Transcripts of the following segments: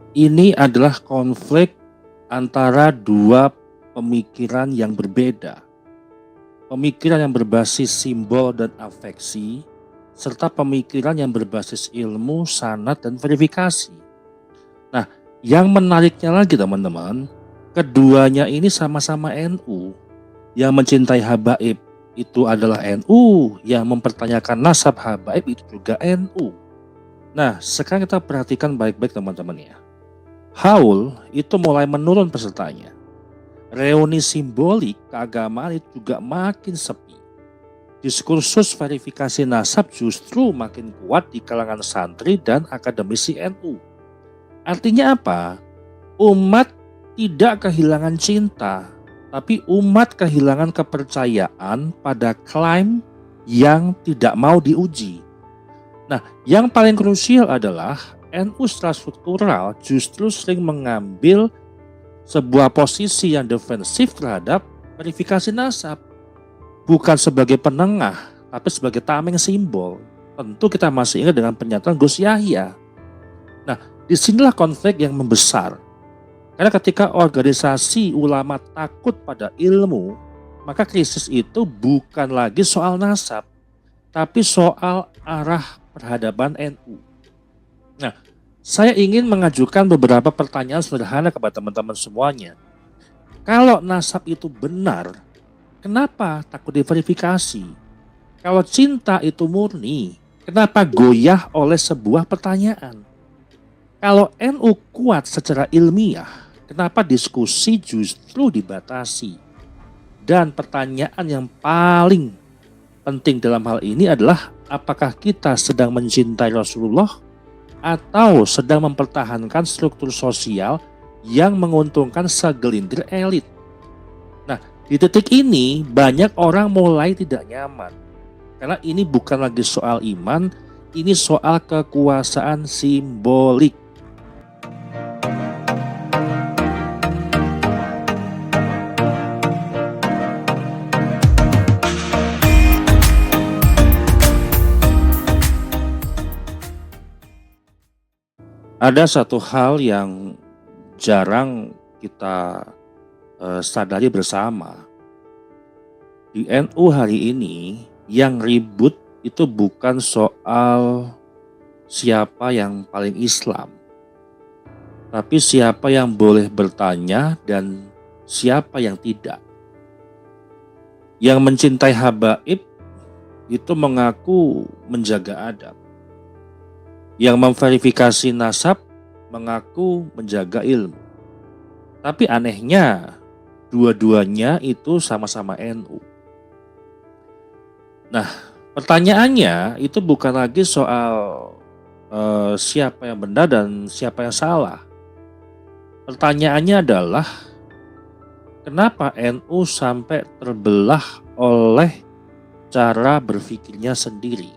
Ini adalah konflik antara dua pemikiran yang berbeda. Pemikiran yang berbasis simbol dan afeksi, serta pemikiran yang berbasis ilmu, sanad, dan verifikasi. Nah, yang menariknya lagi teman-teman, keduanya ini sama-sama NU. Yang mencintai habaib itu adalah NU, yang mempertanyakan nasab habaib itu juga NU. Nah, sekarang kita perhatikan baik-baik teman-teman ya. Haul itu mulai menurun pesertanya. Reuni simbolik keagamaan itu juga makin sepi. Diskursus verifikasi nasab justru makin kuat di kalangan santri dan akademisi NU. Artinya apa? Umat tidak kehilangan cinta, tapi umat kehilangan kepercayaan pada klaim yang tidak mau diuji. Nah, yang paling krusial adalah NU secara struktural justru sering mengambil sebuah posisi yang defensif terhadap verifikasi nasab. Bukan sebagai penengah, tapi sebagai tameng simbol. Tentu kita masih ingat dengan pernyataan Gus Yahya. Nah, disinilah konflik yang membesar. Karena ketika organisasi ulama takut pada ilmu, maka krisis itu bukan lagi soal nasab, tapi soal arah peradaban NU. Nah, saya ingin mengajukan beberapa pertanyaan sederhana kepada teman-teman semuanya. Kalau nasab itu benar, kenapa takut diverifikasi? Kalau cinta itu murni, kenapa goyah oleh sebuah pertanyaan? Kalau NU kuat secara ilmiah, kenapa diskusi justru dibatasi? Dan pertanyaan yang paling penting dalam hal ini adalah apakah kita sedang mencintai Rasulullah atau sedang mempertahankan struktur sosial yang menguntungkan segelintir elit. Nah, di titik ini banyak orang mulai tidak nyaman. Karena ini bukan lagi soal iman, ini soal kekuasaan simbolik. Ada satu hal yang jarang kita sadari bersama. Di NU hari ini yang ribut itu bukan soal siapa yang paling Islam, tapi siapa yang boleh bertanya dan siapa yang tidak. Yang mencintai habaib itu mengaku menjaga adab. Yang memverifikasi nasab mengaku menjaga ilmu. Tapi anehnya, dua-duanya itu sama-sama NU. Nah, pertanyaannya itu bukan lagi soal siapa yang benar dan siapa yang salah. Pertanyaannya adalah, kenapa NU sampai terbelah oleh cara berpikirnya sendiri?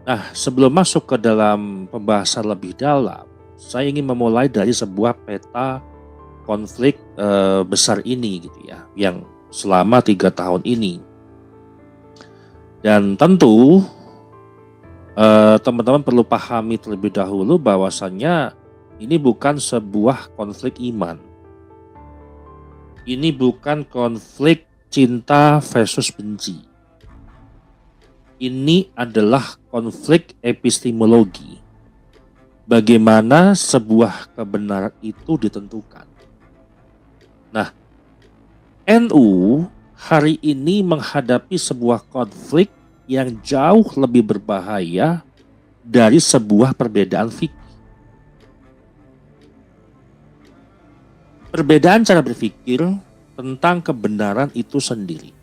Nah, sebelum masuk ke dalam pembahasan lebih dalam, saya ingin memulai dari sebuah peta konflik besar ini gitu ya, yang selama 3 tahun ini. Dan tentu teman-teman perlu pahami terlebih dahulu bahwasannya ini bukan sebuah konflik iman. Ini bukan konflik cinta versus benci. Ini adalah konflik epistemologi. Bagaimana sebuah kebenaran itu ditentukan. Nah, NU hari ini menghadapi sebuah konflik yang jauh lebih berbahaya dari sebuah perbedaan fikih. Perbedaan cara berpikir tentang kebenaran itu sendiri.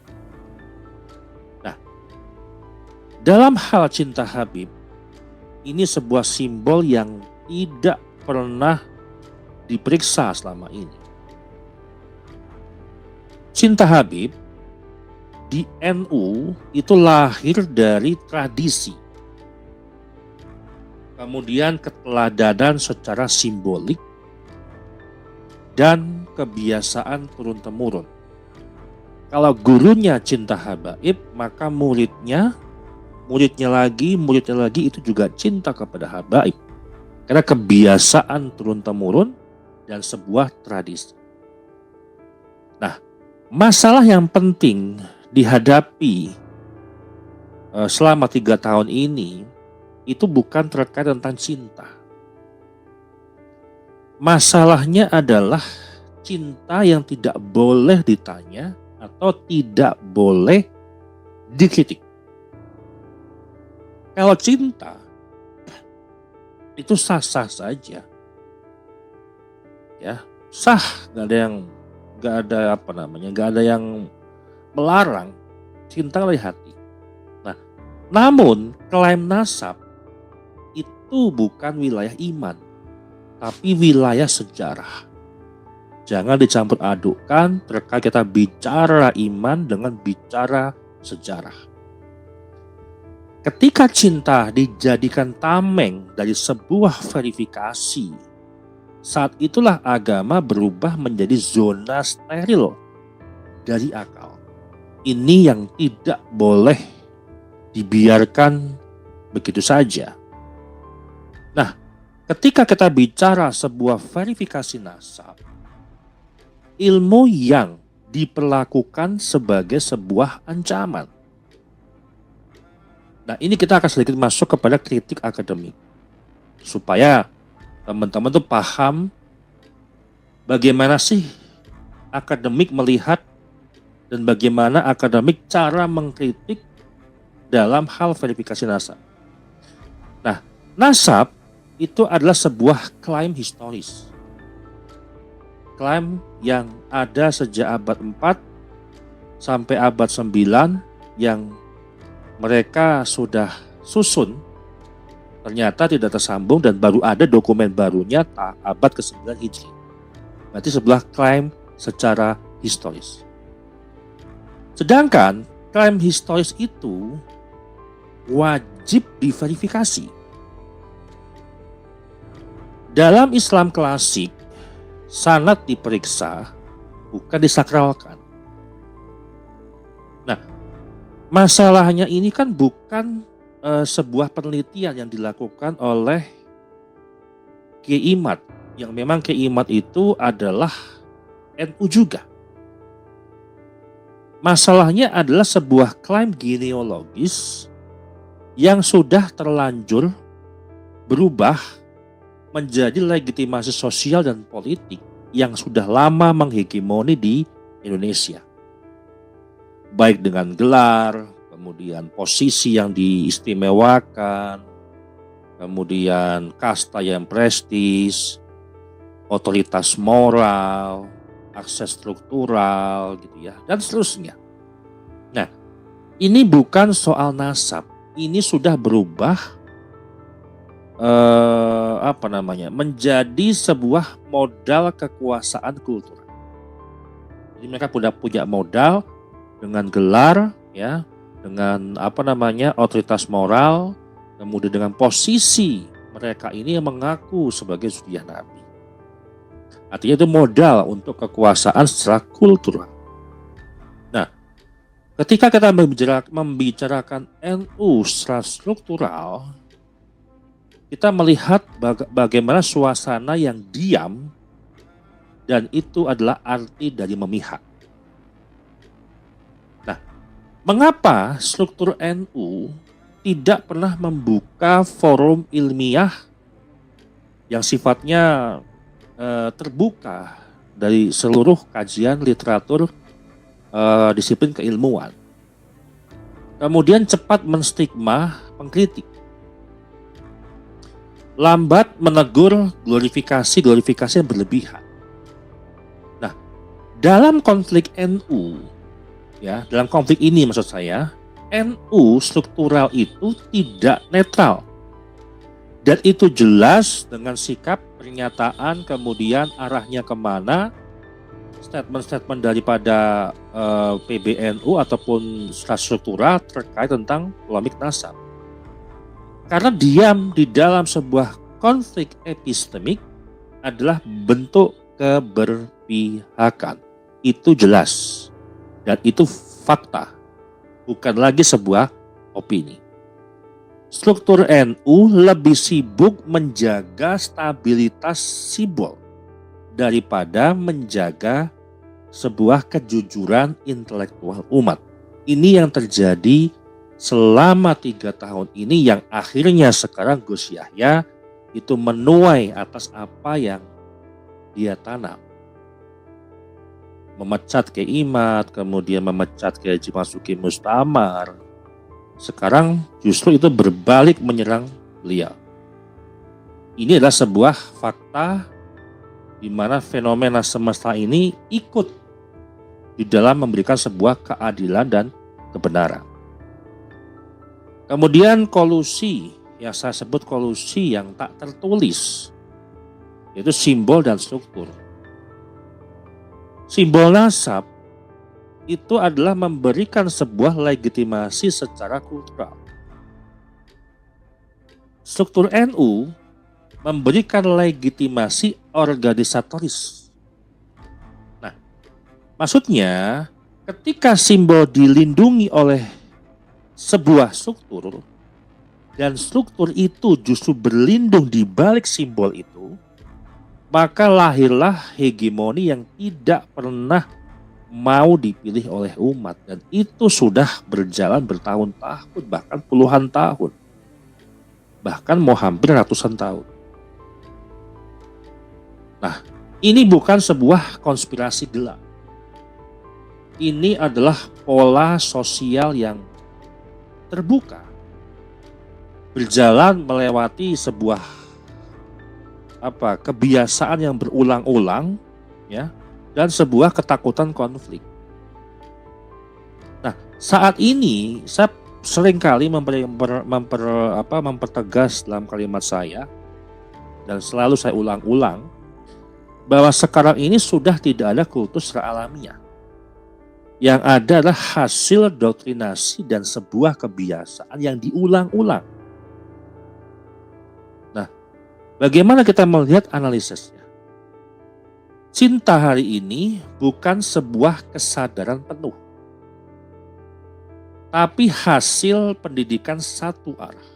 Dalam hal cinta Habib, ini sebuah simbol yang tidak pernah diperiksa selama ini. Cinta Habib di NU itu lahir dari tradisi, kemudian keteladanan secara simbolik, dan kebiasaan turun-temurun. Kalau gurunya cinta habaib, maka muridnya lagi itu juga cinta kepada habaib. karena kebiasaan turun-temurun dan sebuah tradisi. Nah, masalah yang penting dihadapi selama 3 tahun ini itu bukan terkait tentang cinta. Masalahnya adalah cinta yang tidak boleh ditanya atau tidak boleh dikritik. Kalau cinta itu sah-sah saja, ya sah, nggak ada yang melarang cinta dari hati. Nah, namun klaim nasab itu bukan wilayah iman, tapi wilayah sejarah. Jangan dicampur adukkan terkait kita bicara iman dengan bicara sejarah. Ketika cinta dijadikan tameng dari sebuah verifikasi, saat itulah agama berubah menjadi zona steril dari akal. Ini yang tidak boleh dibiarkan begitu saja. Nah, ketika kita bicara sebuah verifikasi nasab, ilmu yang diperlakukan sebagai sebuah ancaman. Nah, ini kita akan sedikit masuk kepada kritik akademik, supaya teman-teman tuh paham bagaimana sih akademik melihat dan bagaimana akademik cara mengkritik dalam hal verifikasi nasab. Nah, nasab itu adalah sebuah klaim historis. Klaim yang ada sejak abad 4 sampai abad 9 yang mereka sudah susun, ternyata tidak tersambung dan baru ada dokumen barunya abad ke-9 Hijri. Berarti sebuah klaim secara historis. Sedangkan klaim historis itu wajib diverifikasi. Dalam Islam klasik, sanad diperiksa, bukan disakralkan. Nah, masalahnya ini kan bukan sebuah penelitian yang dilakukan oleh Kiai Imad, yang memang Kiai Imad itu adalah NU juga. Masalahnya adalah sebuah klaim genealogis yang sudah terlanjur berubah menjadi legitimasi sosial dan politik yang sudah lama menghegemoni di Indonesia. Baik dengan gelar, kemudian posisi yang diistimewakan, kemudian kasta yang prestis, otoritas moral, akses struktural gitu ya, dan seterusnya. Nah, ini bukan soal nasab, ini sudah berubah menjadi sebuah modal kekuasaan kultural. Jadi mereka punya modal dengan gelar, ya, dengan otoritas moral, kemudian dengan posisi mereka ini yang mengaku sebagai zuriyah Nabi. Artinya itu modal untuk kekuasaan secara kultural. Nah, ketika kita membicarakan NU secara struktural, kita melihat bagaimana suasana yang diam, dan itu adalah arti dari memihak. Nah, mengapa struktur NU tidak pernah membuka forum ilmiah yang sifatnya terbuka dari seluruh kajian literatur disiplin keilmuan. Kemudian cepat menstigma pengkritik. Lambat menegur glorifikasi yang berlebihan. Nah, dalam konflik NU, ya, dalam konflik ini maksud saya, NU struktural itu tidak netral. Dan itu jelas dengan sikap, pernyataan, kemudian arahnya kemana, statement-statement daripada PBNU ataupun secara struktural terkait tentang polemik nasab. Karena diam di dalam sebuah konflik epistemik adalah bentuk keberpihakan. Itu jelas. Dan itu fakta. Bukan lagi sebuah opini. struktur NU lebih sibuk menjaga stabilitas simbol daripada menjaga sebuah kejujuran intelektual umat. Ini yang terjadi selama 3 tahun ini, yang akhirnya sekarang Gus Yahya itu menuai atas apa yang dia tanam. Memecat Kiai Imad, kemudian memecat Kiai Haji Basuki Mustamar. Sekarang justru itu berbalik menyerang beliau. Ini adalah sebuah fakta di mana fenomena semesta ini ikut di dalam memberikan sebuah keadilan dan kebenaran. Kemudian kolusi, yang saya sebut kolusi yang tak tertulis, yaitu simbol dan struktur. Simbol nasab itu adalah memberikan sebuah legitimasi secara kultural. Struktur NU memberikan legitimasi organisatoris. Nah, maksudnya ketika simbol dilindungi oleh sebuah struktur dan struktur itu justru berlindung di balik simbol itu, maka lahirlah hegemoni yang tidak pernah mau dipilih oleh umat, dan itu sudah berjalan bertahun-tahun, bahkan puluhan tahun, bahkan mau hampir ratusan tahun. Nah, ini bukan sebuah konspirasi gelap. Ini adalah pola sosial yang terbuka, berjalan melewati sebuah kebiasaan yang berulang-ulang, ya, dan sebuah ketakutan konflik. Nah, saat ini saya seringkali mempertegas dalam kalimat saya, dan selalu saya ulang-ulang, bahwa sekarang ini sudah tidak ada kultus alamiah. Yang ada adalah hasil doktrinasi dan sebuah kebiasaan yang diulang-ulang. Nah, bagaimana kita melihat analisisnya? Cinta hari ini bukan sebuah kesadaran penuh, tapi hasil pendidikan satu arah.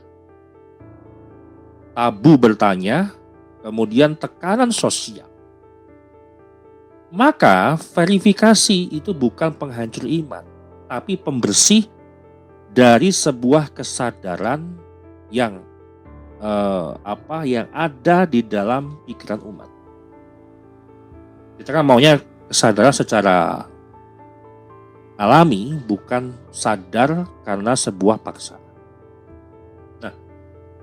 Tabu bertanya, kemudian tekanan sosial. Maka verifikasi itu bukan penghancur iman, tapi pembersih dari sebuah kesadaran yang yang ada di dalam pikiran umat. Kita kan maunya kesadaran secara alami, bukan sadar karena sebuah paksaan. Nah,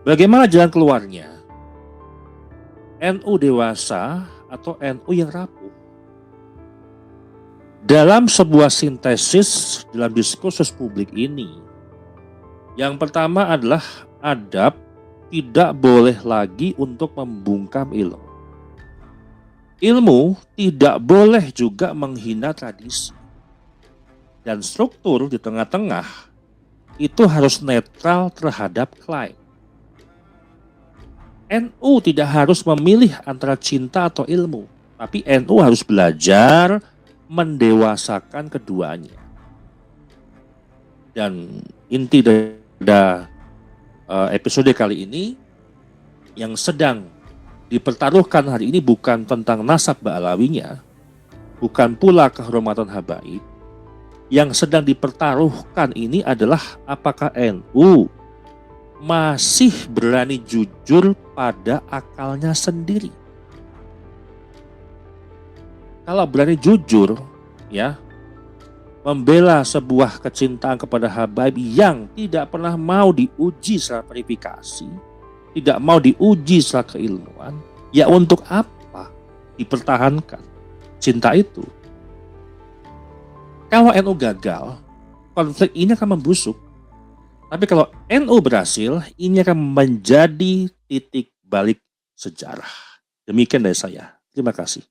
bagaimana jalan keluarnya? NU dewasa atau NU yang rapuh? Dalam sebuah sintesis dalam diskursus publik ini, yang pertama adalah adab tidak boleh lagi untuk membungkam ilmu. Ilmu tidak boleh juga menghina tradisi. Dan struktur di tengah-tengah itu harus netral terhadap klaim. NU tidak harus memilih antara cinta atau ilmu, tapi NU harus belajar mendewasakan keduanya. Dan inti dari episode kali ini yang sedang dipertaruhkan hari ini bukan tentang nasab ba'alawinya, bukan pula kehormatan habaib. Yang sedang dipertaruhkan ini adalah apakah NU masih berani jujur pada akalnya sendiri. Kalau berani jujur, ya, membela sebuah kecintaan kepada habaib yang tidak pernah mau diuji secara verifikasi, tidak mau diuji secara keilmuan, ya untuk apa dipertahankan cinta itu? Kalau NU gagal, konflik ini akan membusuk. Tapi kalau NU berhasil, ini akan menjadi titik balik sejarah. Demikian dari saya. Terima kasih.